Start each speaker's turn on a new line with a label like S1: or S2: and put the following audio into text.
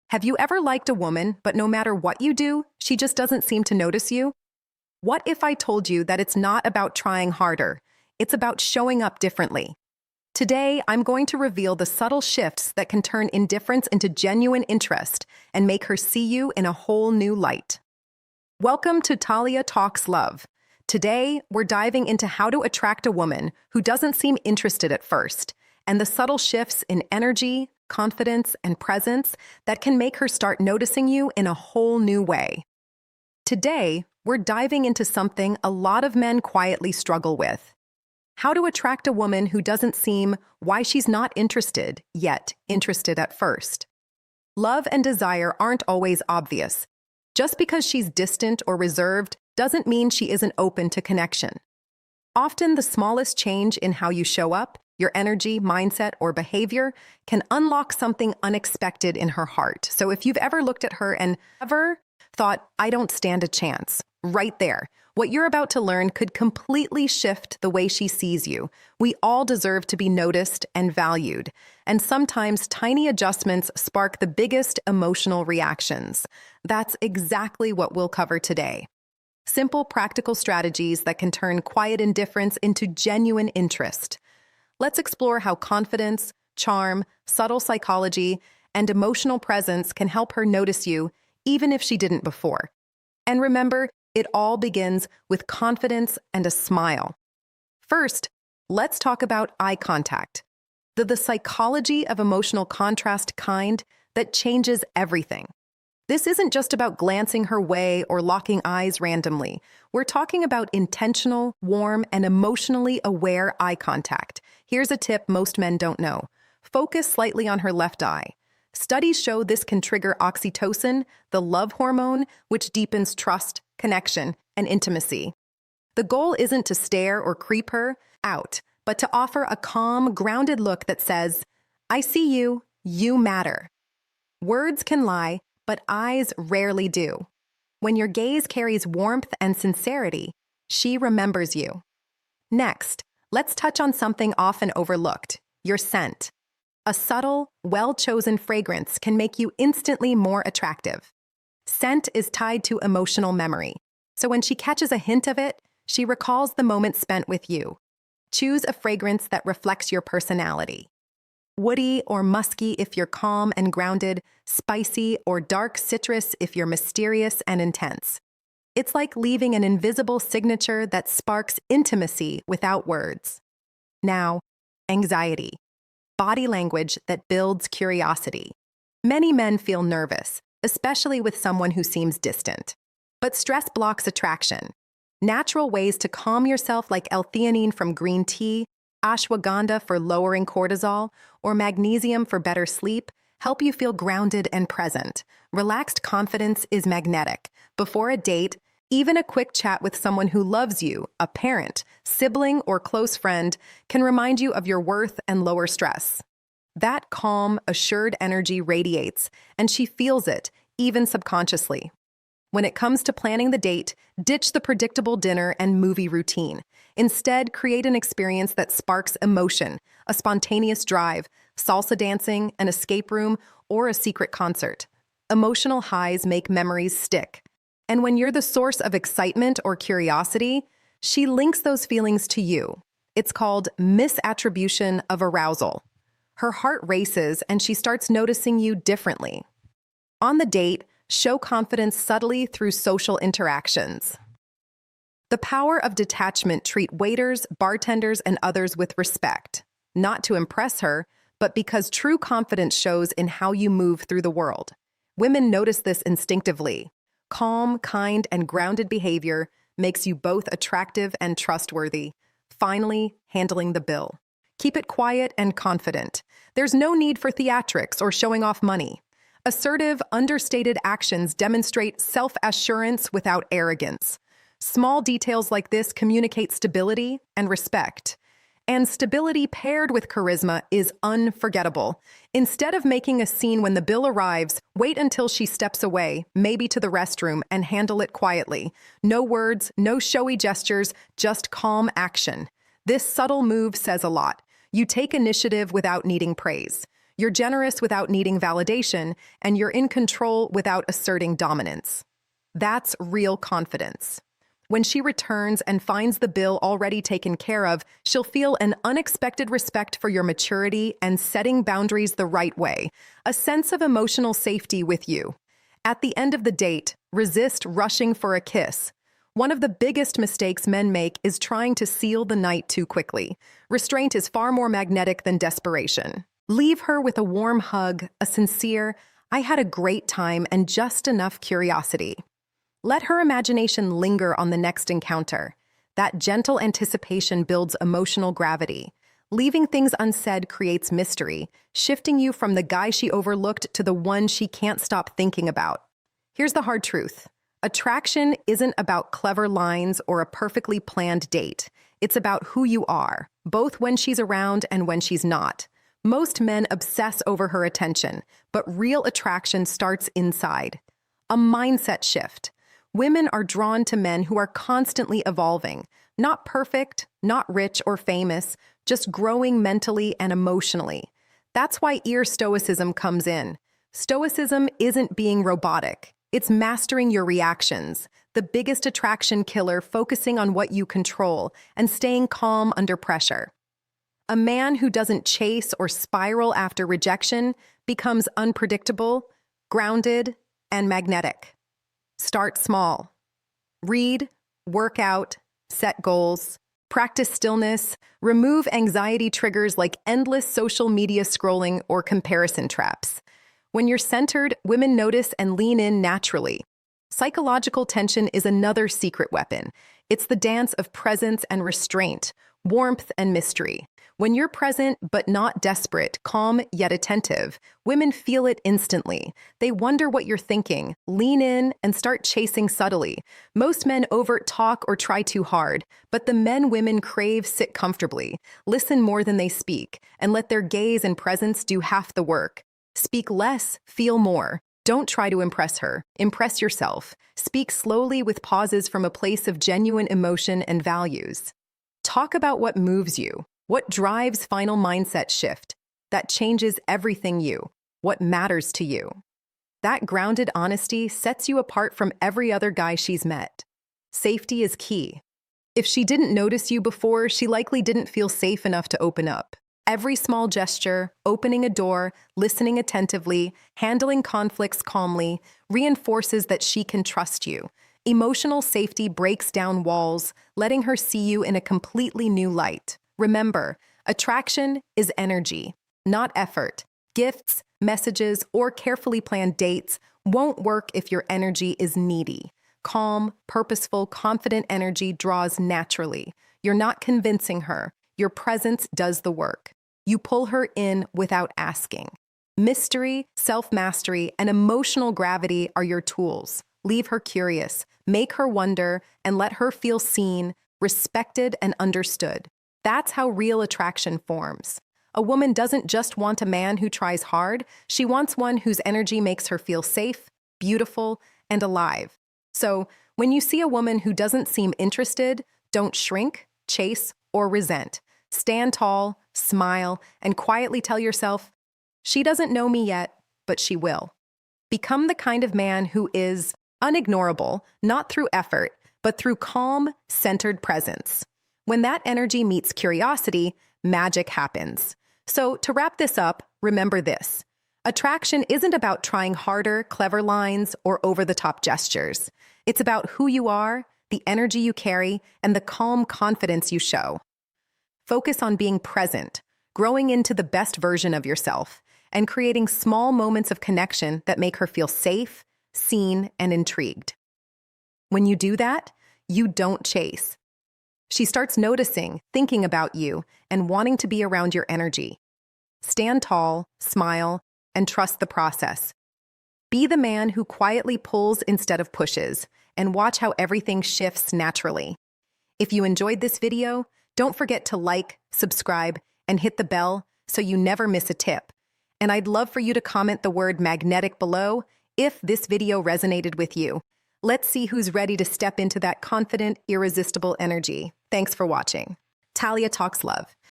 S1: Have you ever liked a woman, but no matter what you do, she just doesn't seem to notice you? What if I told you that it's not about trying harder, it's about showing up differently? Today, I'm going to reveal the subtle shifts that can turn indifference into genuine interest and make her see you in a whole new light. Welcome to Talia Talks Love. Today, we're diving into how to attract a woman who doesn't seem interested at first, and the subtle shifts in energy, confidence, and presence that can make her start noticing you in a whole new way. Today, we're diving into something a lot of men quietly struggle with: how to attract a woman who doesn't seem why she's not interested, yet interested at first. Love and desire aren't always obvious. Just because she's distant or reserved doesn't mean she isn't open to connection. Often the smallest change in how you show up, your energy, mindset, or behavior can unlock something unexpected in her heart. So if you've ever looked at her and ever thought, I don't stand a chance, right there, what you're about to learn could completely shift the way she sees you. We all deserve to be noticed and valued, and sometimes tiny adjustments spark the biggest emotional reactions. That's exactly what we'll cover today. Simple, practical strategies that can turn quiet indifference into genuine interest. Let's explore how confidence, charm, subtle psychology, and emotional presence can help her notice you, even if she didn't before. And remember, it all begins with confidence and a smile. First, let's talk about eye contact, the psychology of emotional contrast kind that changes everything. This isn't just about glancing her way or locking eyes randomly. We're talking about intentional, warm, and emotionally aware eye contact. Here's a tip most men don't know. Focus slightly on her left eye. Studies show this can trigger oxytocin, the love hormone, which deepens trust, connection, and intimacy. The goal isn't to stare or creep her out, but to offer a calm, grounded look that says, I see you, you matter. Words can lie, but eyes rarely do. When your gaze carries warmth and sincerity, she remembers you. Next, let's touch on something often overlooked: your scent. A subtle, well-chosen fragrance can make you instantly more attractive. Scent is tied to emotional memory, so when she catches a hint of it, she recalls the moment spent with you. Choose a fragrance that reflects your personality. Woody or musky if you're calm and grounded, spicy or dark citrus if you're mysterious and intense. It's like leaving an invisible signature that sparks intimacy without words. Now, anxiety. Body language that builds curiosity. Many men feel nervous, especially with someone who seems distant. But stress blocks attraction. Natural ways to calm yourself, like L-theanine from green tea, ashwagandha for lowering cortisol, or magnesium for better sleep, help you feel grounded and present. Relaxed confidence is magnetic. Before a date, even a quick chat with someone who loves you, a parent, sibling, or close friend, can remind you of your worth and lower stress. That calm, assured energy radiates, and she feels it, even subconsciously. When it comes to planning the date, ditch the predictable dinner and movie routine. Instead, create an experience that sparks emotion: a spontaneous drive, salsa dancing, an escape room, or a secret concert. Emotional highs make memories stick. And when you're the source of excitement or curiosity, she links those feelings to you. It's called misattribution of arousal. Her heart races and she starts noticing you differently. On the date, show confidence subtly through social interactions. The Power of Detachment: treat waiters, bartenders, and others with respect, not to impress her, but because true confidence shows in how you move through the world. Women notice this instinctively. Calm, kind, and grounded behavior makes you both attractive and trustworthy. Finally, handling the bill. Keep it quiet and confident. There's no need for theatrics or showing off money. Assertive, understated actions demonstrate self-assurance without arrogance. Small details like this communicate stability and respect. And stability paired with charisma is unforgettable. Instead of making a scene when the bill arrives, wait until she steps away, maybe to the restroom, and handle it quietly. No words, no showy gestures, just calm action. This subtle move says a lot. You take initiative without needing praise. You're generous without needing validation, and you're in control without asserting dominance. That's real confidence. When she returns and finds the bill already taken care of, she'll feel an unexpected respect for your maturity and setting boundaries the right way, a sense of emotional safety with you. At the end of the date, resist rushing for a kiss. One of the biggest mistakes men make is trying to seal the night too quickly. Restraint is far more magnetic than desperation. Leave her with a warm hug, a sincere, "I had a great time," and just enough curiosity. Let her imagination linger on the next encounter. That gentle anticipation builds emotional gravity. Leaving things unsaid creates mystery, shifting you from the guy she overlooked to the one she can't stop thinking about. Here's the hard truth. Attraction isn't about clever lines or a perfectly planned date. It's about who you are, both when she's around and when she's not. Most men obsess over her attention, but real attraction starts inside. A mindset shift. Women are drawn to men who are constantly evolving, not perfect, not rich or famous, just growing mentally and emotionally. That's why ear stoicism comes in. Stoicism isn't being robotic. It's mastering your reactions, the biggest attraction killer, focusing on what you control and staying calm under pressure. A man who doesn't chase or spiral after rejection becomes unpredictable, grounded, and magnetic. Start small. Read, work out, set goals, practice stillness, remove anxiety triggers like endless social media scrolling or comparison traps. When you're centered, women notice and lean in naturally. Psychological tension is another secret weapon. It's the dance of presence and restraint, warmth and mystery. When you're present but not desperate, calm yet attentive, women feel it instantly. They wonder what you're thinking, lean in, and start chasing subtly. Most men overt talk or try too hard, but the men women crave sit comfortably, listen more than they speak, and let their gaze and presence do half the work. Speak less, feel more. Don't try to impress her. Impress yourself. Speak slowly with pauses from a place of genuine emotion and values. Talk about what moves you. What drives final mindset shift that changes everything what matters to you? That grounded honesty sets you apart from every other guy she's met. Safety is key. If she didn't notice you before, she likely didn't feel safe enough to open up. Every small gesture, opening a door, listening attentively, handling conflicts calmly, reinforces that she can trust you. Emotional safety breaks down walls, letting her see you in a completely new light. Remember, attraction is energy, not effort. Gifts, messages, or carefully planned dates won't work if your energy is needy. Calm, purposeful, confident energy draws naturally. You're not convincing her. Your presence does the work. You pull her in without asking. Mystery, self-mastery, and emotional gravity are your tools. Leave her curious, make her wonder, and let her feel seen, respected, and understood. That's how real attraction forms. A woman doesn't just want a man who tries hard, she wants one whose energy makes her feel safe, beautiful, and alive. So, when you see a woman who doesn't seem interested, don't shrink, chase, or resent. Stand tall, smile, and quietly tell yourself, she doesn't know me yet, but she will. Become the kind of man who is unignorable, not through effort, but through calm, centered presence. When that energy meets curiosity, magic happens. So, to wrap this up, remember this. Attraction isn't about trying harder, clever lines, or over-the-top gestures. It's about who you are, the energy you carry, and the calm confidence you show. Focus on being present, growing into the best version of yourself, and creating small moments of connection that make her feel safe, seen, and intrigued. When you do that, you don't chase. She starts noticing, thinking about you, and wanting to be around your energy. Stand tall, smile, and trust the process. Be the man who quietly pulls instead of pushes, and watch how everything shifts naturally. If you enjoyed this video, don't forget to like, subscribe, and hit the bell so you never miss a tip. And I'd love for you to comment the word magnetic below if this video resonated with you. Let's see who's ready to step into that confident, irresistible energy. Thanks for watching. Talia Talks Love.